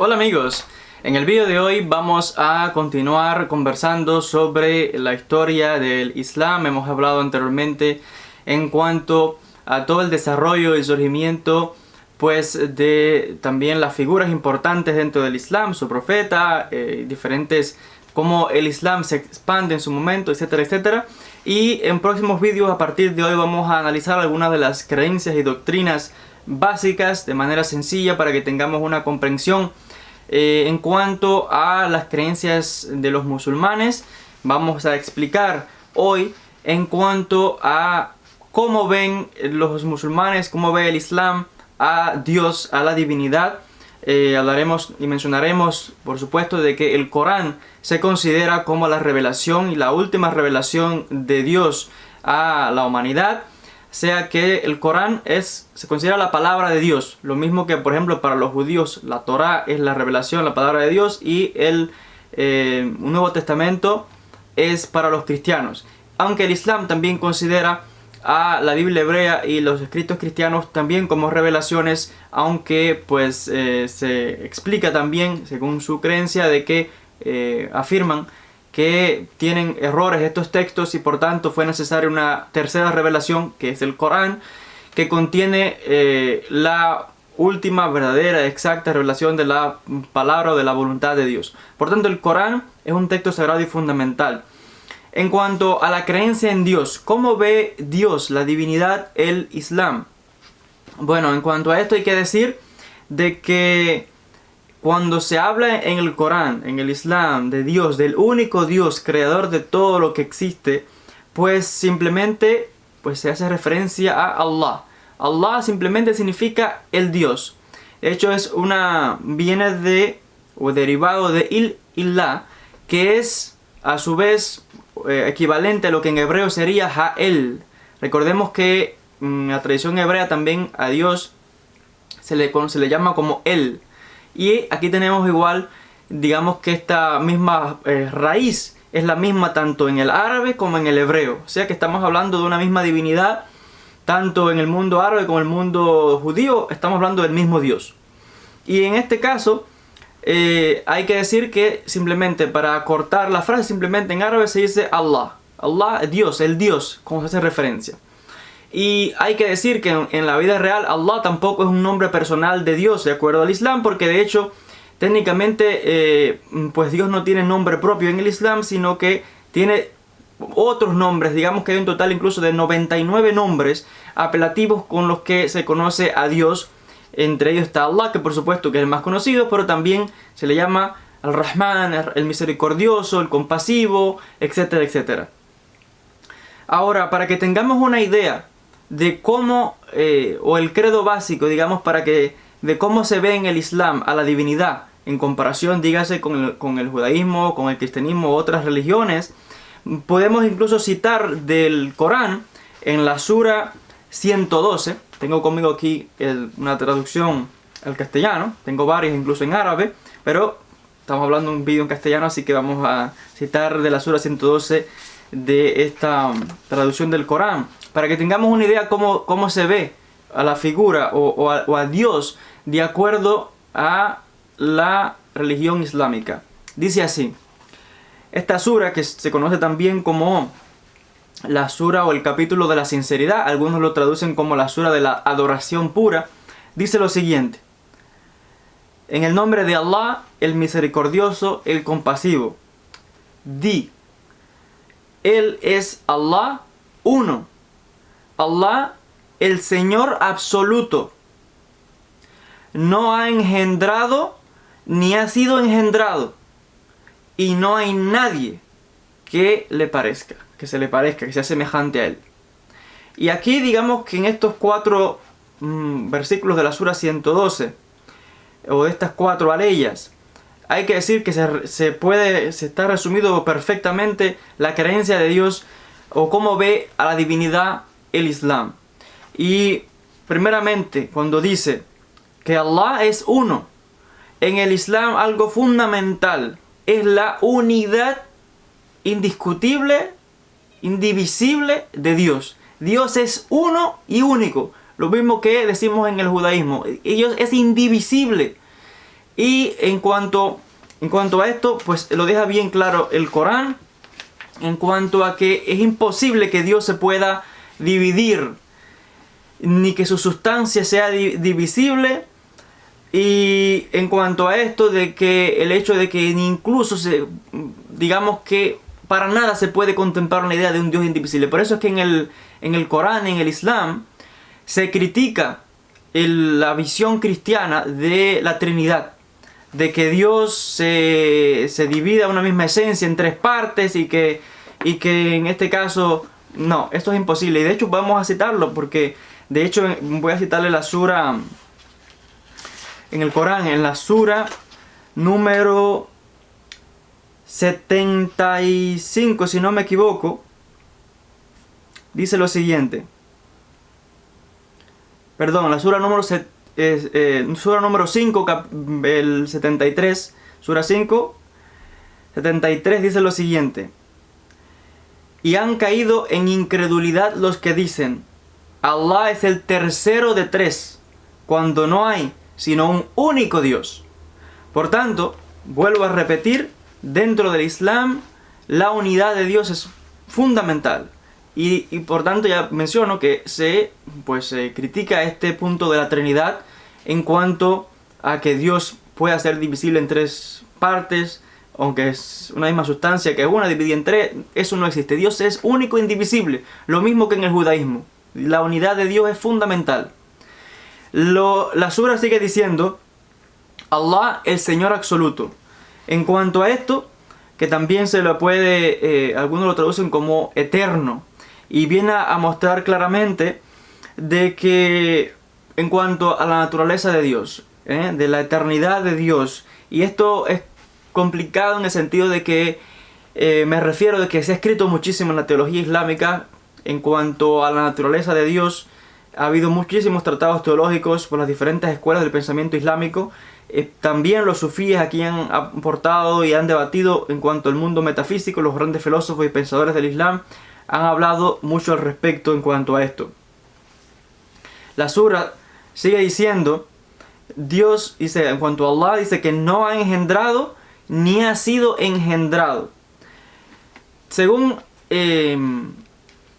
Hola amigos, en el vídeo de hoy vamos a continuar conversando sobre la historia del Islam. Hemos hablado anteriormente en cuanto a todo el desarrollo y surgimiento pues de también las figuras importantes dentro del Islam, su profeta, diferentes, cómo el Islam se expande en su momento, etcétera, etcétera. Y en próximos vídeos a partir de hoy vamos a analizar algunas de las creencias y doctrinas básicas de manera sencilla para que tengamos una comprensión en cuanto a las creencias de los musulmanes. Vamos a explicar hoy en cuanto a cómo ven los musulmanes, cómo ve el Islam a Dios, a la divinidad. Hablaremos y mencionaremos, por supuesto, de que el Corán se considera como la revelación y la última revelación de Dios a la humanidad. O sea que el Corán se considera la palabra de Dios. Lo mismo que, por ejemplo, para los judíos la Torá es la revelación, la palabra de Dios, y el Nuevo Testamento es para los cristianos. Aunque el Islam también considera a la Biblia hebrea y los escritos cristianos también como revelaciones, aunque pues se explica también, según su creencia, de que afirman que tienen errores estos textos y por tanto fue necesaria una tercera revelación, que es el Corán, que contiene la última, verdadera, exacta revelación de la palabra o de la voluntad de Dios. Por tanto, el Corán es un texto sagrado y fundamental. En cuanto a la creencia en Dios, ¿cómo ve Dios, la divinidad, el Islam? Bueno, en cuanto a esto hay que decir de que cuando se habla en el Corán, en el Islam, de Dios, del único Dios, creador de todo lo que existe, pues simplemente se hace referencia a Allah. Allah simplemente significa el Dios. De hecho viene de, o derivado de Ilah, que es a su vez equivalente a lo que en hebreo sería Ha'el. Recordemos que en la tradición hebrea también a Dios se le llama como El. Y aquí tenemos igual, digamos que esta misma raíz es la misma tanto en el árabe como en el hebreo. O sea que estamos hablando de una misma divinidad, tanto en el mundo árabe como en el mundo judío, estamos hablando del mismo Dios. Y en este caso hay que decir que simplemente para cortar la frase, simplemente en árabe se dice Allah. Allah, Dios, el Dios, como se hace referencia. Y hay que decir que en la vida real Allah tampoco es un nombre personal de Dios, de acuerdo al Islam, porque de hecho técnicamente pues Dios no tiene nombre propio en el Islam, sino que tiene otros nombres. Digamos que hay un total incluso de 99 nombres apelativos con los que se conoce a Dios. Entre ellos está Allah, que por supuesto que es el más conocido, pero también se le llama Al-Rahman, el misericordioso, el compasivo, etcétera, etcétera. Ahora, para que tengamos una idea de cómo, o el credo básico, digamos, de cómo se ve en el Islam a la divinidad, en comparación, dígase, con el judaísmo, con el cristianismo u otras religiones, podemos incluso citar del Corán en la sura 112. Tengo conmigo aquí una traducción al castellano, tengo varias incluso en árabe, pero estamos hablando de un vídeo en castellano, así que vamos a citar de la sura 112 de esta traducción del Corán, para que tengamos una idea cómo se ve a la figura o a Dios de acuerdo a la religión islámica. Dice así: esta sura, que se conoce también como la sura o el capítulo de la sinceridad, algunos lo traducen como la sura de la adoración pura, dice lo siguiente: en el nombre de Allah, el misericordioso, el compasivo. Di: Él es Allah, uno. Allah, el Señor absoluto. No ha engendrado ni ha sido engendrado. Y no hay nadie que le parezca, que sea semejante a Él. Y aquí digamos que en estos 4 versículos de la sura 112, o de estas 4 aleyas, hay que decir que se está resumido perfectamente la creencia de Dios o cómo ve a la divinidad el Islam. Y primeramente, cuando dice que Allah es uno, en el Islam algo fundamental es la unidad indiscutible, indivisible de Dios. Dios es uno y único, lo mismo que decimos en el judaísmo. Dios es indivisible. Y en cuanto a esto, pues lo deja bien claro el Corán, en cuanto a que es imposible que Dios se pueda dividir, ni que su sustancia sea divisible. Y en cuanto a esto de que el hecho de que incluso digamos que para nada se puede contemplar una idea de un Dios indivisible. Por eso es que en el Corán, en el Islam, se critica la visión cristiana de la Trinidad, de que Dios se divida una misma esencia en tres partes y que en este caso no, esto es imposible. Y de hecho vamos a citarlo porque de hecho voy a citarle la sura en el Corán, en la sura número 75, si no me equivoco, dice lo siguiente. Perdón, la sura número 5, el 73, sura 5, 73 dice lo siguiente. Y han caído en incredulidad los que dicen, Allah es el tercero de tres, cuando no hay sino un único Dios. Por tanto, vuelvo a repetir, dentro del Islam, la unidad de Dios es fundamental. Y por tanto ya menciono que se critica este punto de la Trinidad en cuanto a que Dios pueda ser divisible en tres partes, aunque es una misma sustancia que una dividida en tres, eso no existe. Dios es único e indivisible, lo mismo que en el judaísmo. La unidad de Dios es fundamental. La sura sigue diciendo, Allah, el Señor absoluto. En cuanto a esto, que también se lo puede, algunos lo traducen como eterno, y viene a mostrar claramente de que en cuanto a la naturaleza de Dios, de la eternidad de Dios, y esto es complicado en el sentido de que me refiero de que se ha escrito muchísimo en la teología islámica en cuanto a la naturaleza de Dios. Ha habido muchísimos tratados teológicos por las diferentes escuelas del pensamiento islámico. También los sufíes aquí han aportado y han debatido en cuanto al mundo metafísico. Los grandes filósofos y pensadores del Islam han hablado mucho al respecto en cuanto a esto. La sura sigue diciendo, Dios dice, en cuanto a Allah, dice que no ha engendrado ni ha sido engendrado. Según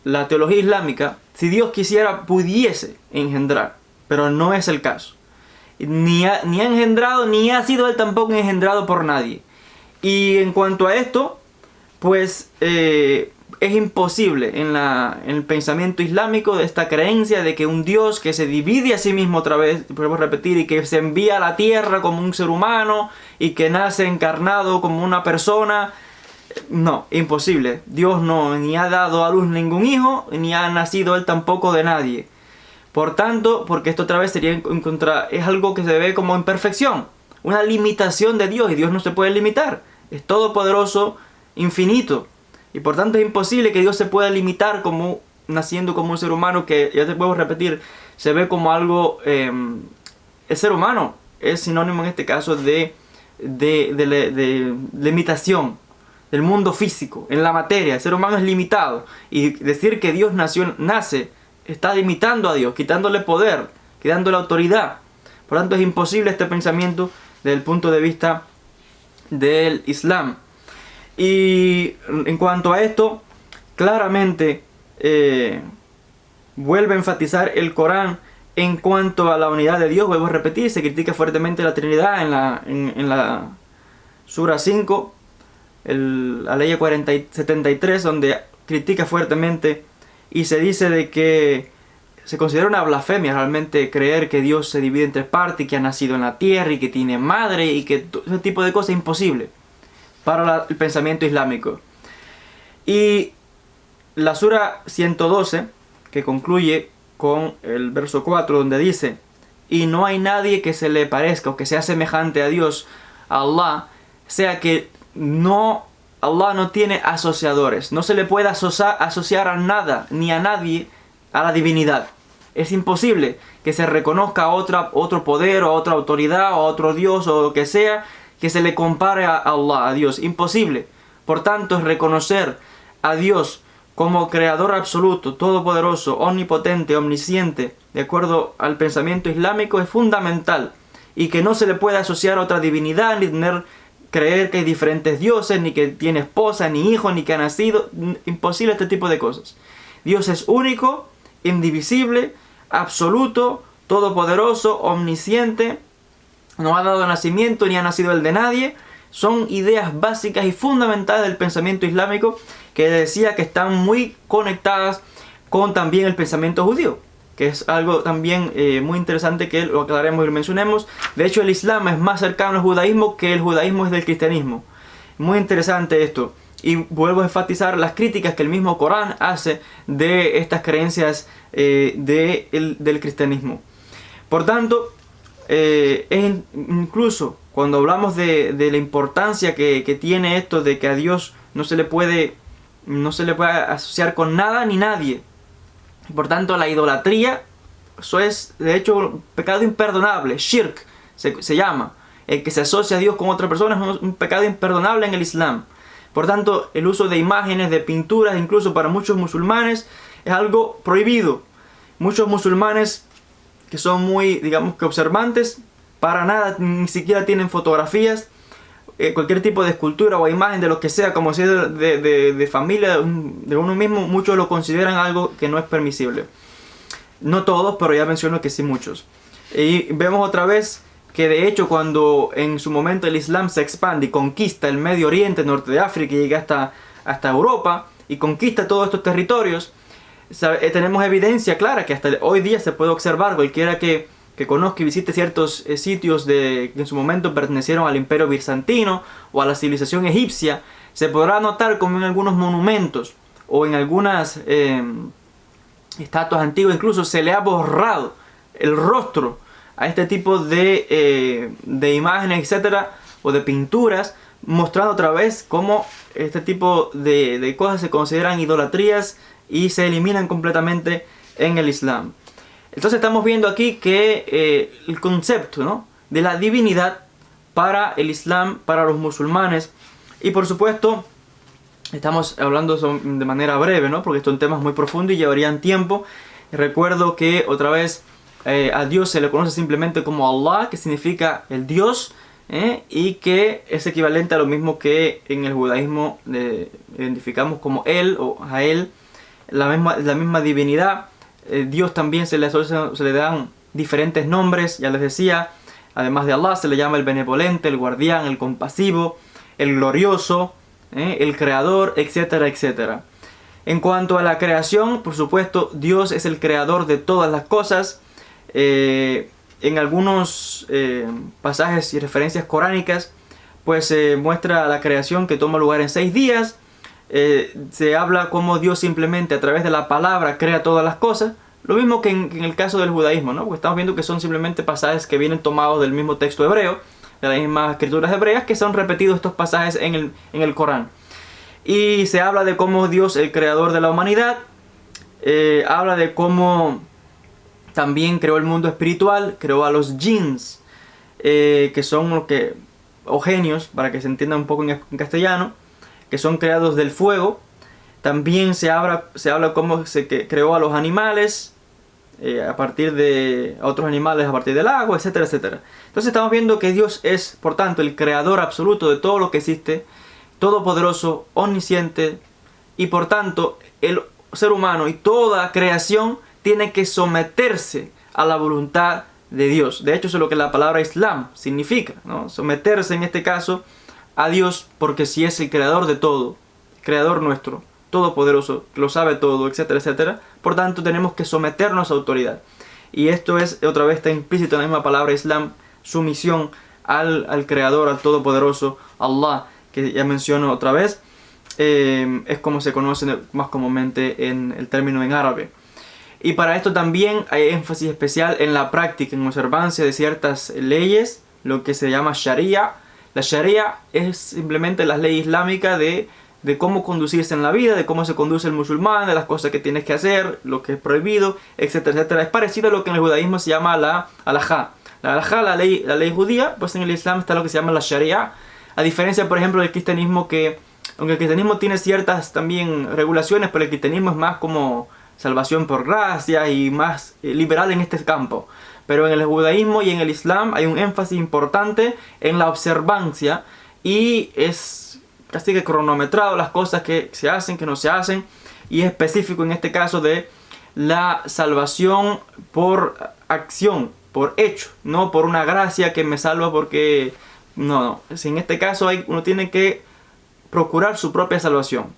la teología islámica, si Dios quisiera, pudiese engendrar, pero no es el caso. Ni ha engendrado, ni ha sido él tampoco engendrado por nadie. Y en cuanto a esto, pues es imposible en el pensamiento islámico de esta creencia de que un Dios que se divide a sí mismo otra vez, podemos repetir, y que se envía a la tierra como un ser humano y que nace encarnado como una persona. No, imposible. Dios no ni ha dado a luz ningún hijo, ni ha nacido él tampoco de nadie. Por tanto, porque esto otra vez sería es algo que se ve como imperfección, una limitación de Dios, y Dios no se puede limitar. Es todopoderoso, infinito. Y por tanto es imposible que Dios se pueda limitar como naciendo como un ser humano, que ya te puedo repetir, se ve como algo, el ser humano es sinónimo en este caso de limitación del mundo físico, en la materia. El ser humano es limitado, y decir que Dios nace, está limitando a Dios, quitándole poder, quitándole autoridad. Por tanto es imposible este pensamiento desde el punto de vista del Islam. Y en cuanto a esto, claramente vuelve a enfatizar el Corán en cuanto a la unidad de Dios. Vuelvo a repetir, se critica fuertemente la Trinidad en la Sura 5, la ley 73, donde critica fuertemente y se dice de que se considera una blasfemia realmente creer que Dios se divide en tres partes, y que ha nacido en la tierra y que tiene madre, y que ese tipo de cosas es imposible para el pensamiento islámico. Y la sura 112, que concluye con el verso 4, donde dice, y no hay nadie que se le parezca o que sea semejante a Dios, a Allah, sea que Allah no tiene asociadores, no se le puede asociar a nada ni a nadie a la divinidad. Es imposible que se reconozca a otro poder, o a otra autoridad, o a otro Dios, o lo que sea, que se le compare a Allah, a Dios. Imposible. Por tanto, reconocer a Dios como creador absoluto, todopoderoso, omnipotente, omnisciente, de acuerdo al pensamiento islámico, es fundamental. y que no se le puede asociar a otra divinidad, ni creer que hay diferentes dioses, ni que tiene esposa, ni hijo, ni que ha nacido. Imposible este tipo de cosas. Dios es único, indivisible, absoluto, todopoderoso, omnisciente, no ha dado nacimiento ni ha nacido el de nadie. Son ideas básicas y fundamentales del pensamiento islámico, que decía que están muy conectadas con también el pensamiento judío, que es algo también muy interesante que lo aclaremos y lo mencionemos. De hecho, el Islam es más cercano al judaísmo que el judaísmo es del cristianismo. Muy interesante esto. Y vuelvo a enfatizar las críticas que el mismo Corán hace de estas creencias del cristianismo. Por tanto, incluso cuando hablamos de la importancia que tiene esto de que a Dios no se le puede asociar con nada ni nadie. Por tanto, la idolatría, eso es de hecho un pecado imperdonable. Shirk se llama. El que se asocia a Dios con otra persona es un pecado imperdonable en el Islam. Por tanto, el uso de imágenes, de pinturas, incluso para muchos musulmanes, es algo prohibido. Muchos musulmanes que son muy, digamos que observantes, para nada, ni siquiera tienen fotografías, cualquier tipo de escultura o imagen de lo que sea, como si de familia, de uno mismo, muchos lo consideran algo que no es permisible. No todos, pero ya menciono que sí muchos. Y vemos otra vez que de hecho cuando en su momento el Islam se expande y conquista el Medio Oriente, norte de África, y llega hasta Europa y conquista todos estos territorios, tenemos evidencia clara que hasta hoy día se puede observar. Cualquiera que conozca y visite ciertos sitios que en su momento pertenecieron al Imperio Bizantino o a la civilización egipcia, se podrá notar como en algunos monumentos o en algunas estatuas antiguas incluso se le ha borrado el rostro a este tipo de imágenes, etcétera, o de pinturas, mostrando otra vez cómo este tipo de cosas se consideran idolatrías y se eliminan completamente en el Islam. Entonces estamos viendo aquí que el concepto, ¿no?, de la divinidad para el Islam, para los musulmanes, y por supuesto estamos hablando de manera breve, ¿no?, porque son temas muy profundos y llevarían tiempo. Recuerdo que otra vez a Dios se le conoce simplemente como Allah, que significa el Dios, y que es equivalente a lo mismo que en el judaísmo identificamos como Él o a Él, la misma divinidad. Dios también se le dan diferentes nombres, ya les decía. Además de Allah se le llama el benevolente, el guardián, el compasivo, el glorioso, el creador, etcétera, etcétera. En cuanto a la creación, por supuesto, Dios es el creador de todas las cosas. En algunos pasajes y referencias coránicas, pues se muestra la creación que toma lugar en 6 días. Se habla como Dios simplemente a través de la palabra crea todas las cosas. Lo mismo que en el caso del judaísmo, ¿no? Porque estamos viendo que son simplemente pasajes que vienen tomados del mismo texto hebreo, de las mismas escrituras hebreas, que son repetidos estos pasajes en el Corán. Y se habla de cómo Dios, el creador de la humanidad, habla de cómo también creó el mundo espiritual, creó a los jinns, que son o genios, para que se entienda un poco en castellano, que son creados del fuego. También se habla cómo se creó a los animales, a otros animales a partir del agua, etcétera, etcétera. Entonces estamos viendo que Dios es, por tanto, el creador absoluto de todo lo que existe, todopoderoso, omnisciente, y por tanto el ser humano y toda creación tiene que someterse a la voluntad de Dios. De hecho, eso es lo que la palabra Islam significa, ¿no? Someterse en este caso a Dios, porque si es el creador de todo, creador nuestro, todopoderoso, lo sabe todo, etcétera, etcétera, por tanto tenemos que someternos a autoridad. Y esto es, otra vez está implícito en la misma palabra Islam, sumisión al creador, al todopoderoso, Allah, que ya menciono otra vez, es como se conoce más comúnmente en el término en árabe. Y para esto también hay énfasis especial en la práctica, en observancia de ciertas leyes, lo que se llama Sharia. La Sharia es simplemente la ley islámica de cómo conducirse en la vida, de cómo se conduce el musulmán, de las cosas que tienes que hacer, lo que es prohibido, etcétera, etcétera. Es parecido a lo que en el judaísmo se llama la halajá. La halajá, la ley judía, pues en el Islam está lo que se llama la Sharia. A diferencia, por ejemplo, del cristianismo, que aunque el cristianismo tiene ciertas también regulaciones, pero el cristianismo es más como salvación por gracia y más liberal en este campo. pero en el judaísmo y en el islam hay un énfasis importante en la observancia y es casi que cronometrado las cosas que se hacen, que no se hacen, y es específico en este caso de la salvación por acción, por hecho, no por una gracia que me salva porque... No. En este caso uno tiene que procurar su propia salvación.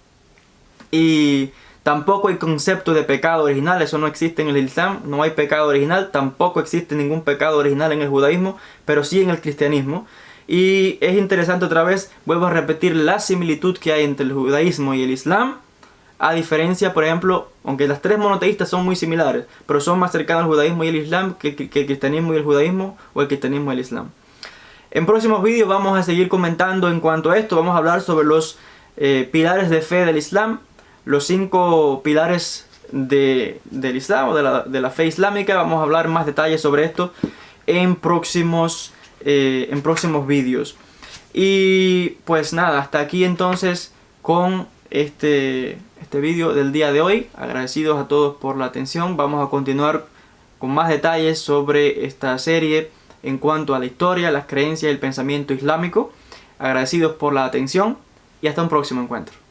Y tampoco hay concepto de pecado original, eso no existe en el Islam, no hay pecado original, tampoco existe ningún pecado original en el judaísmo, pero sí en el cristianismo. Y es interesante otra vez, vuelvo a repetir la similitud que hay entre el judaísmo y el Islam, a diferencia, por ejemplo, aunque las tres monoteístas son muy similares, pero son más cercanos al judaísmo y el Islam que el cristianismo y el judaísmo, o el cristianismo y el Islam. En próximos vídeos vamos a seguir comentando en cuanto a esto. Vamos a hablar sobre los pilares de fe del Islam, los 5 pilares del Islam o de la fe islámica. Vamos a hablar más detalles sobre esto en próximos vídeos. Y pues nada, hasta aquí entonces con este vídeo del día de hoy. Agradecidos a todos por la atención. Vamos a continuar con más detalles sobre esta serie en cuanto a la historia, las creencias y el pensamiento islámico. Agradecidos por la atención y hasta un próximo encuentro.